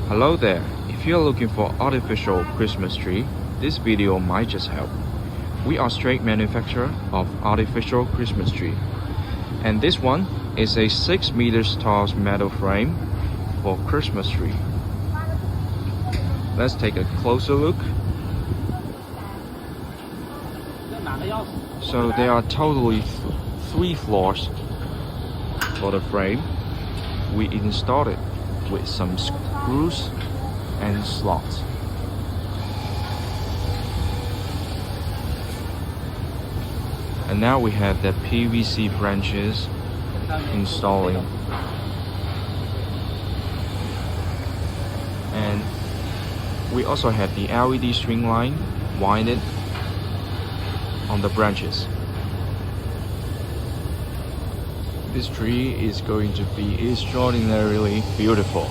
Hello there, if you're looking for artificial Christmas tree, this video might just help. We are straight manufacturer of artificial Christmas tree. And this one is a 6 meters tall metal frame for Christmas tree. Let's take a closer look. So there are totally 3 floors for the frame. We installed it with some screws and slots. And now we have the PVC branches installing. And we also have the LED string line winded on the branches. This tree is going to be extraordinarily beautiful.